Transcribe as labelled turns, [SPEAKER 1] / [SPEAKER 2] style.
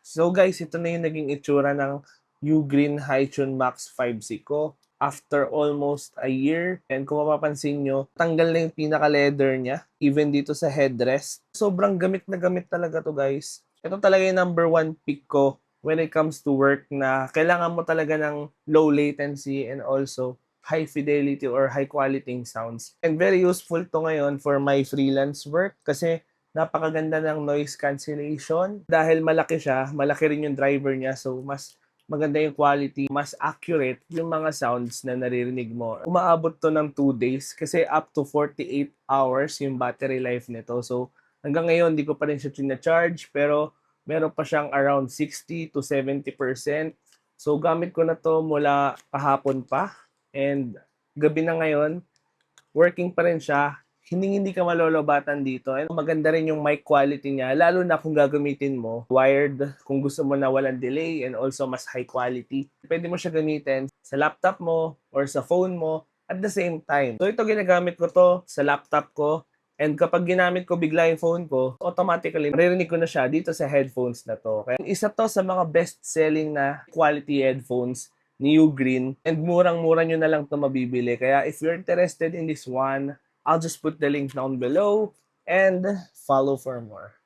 [SPEAKER 1] So guys, ito na yung naging itsura ng Ugreen Highchun Max 5C ko after almost a year. And kung mapapansin nyo, tanggal na yung pinaka-leather niya, even dito sa headrest. Sobrang gamit na gamit talaga to guys. Ito talaga yung number one pick ko when it comes to work na kailangan mo talaga ng low latency and also high fidelity or high quality sounds. And very useful to ngayon for my freelance work kasi napakaganda ng noise cancellation. Dahil malaki siya, malaki rin yung driver niya. So, mas maganda yung quality, mas accurate yung mga sounds na naririnig mo. Umaabot to ng 2 days kasi up to 48 hours yung battery life nito. So, hanggang ngayon, di ko pa rin siya charge pero meron pa siyang around 60 to 70%. So, gamit ko na to mula kahapon pa. And gabi na ngayon, working pa rin siya, hindi ka malolobatan dito. And maganda rin yung mic quality niya, lalo na kung gagamitin mo wired, kung gusto mo na walang delay and also mas high quality. Pwede mo siya gamitin sa laptop mo or sa phone mo at the same time. So ito ginagamit ko to sa laptop ko. And kapag ginamit ko bigla yung phone ko, automatically, maririnig ko na siya dito sa headphones na to. Kaya isa to sa mga best-selling na quality headphones ni Ugreen. And murang-mura nyo na lang ito mabibili. Kaya if you're interested in this one, I'll just put the link down below and follow for more.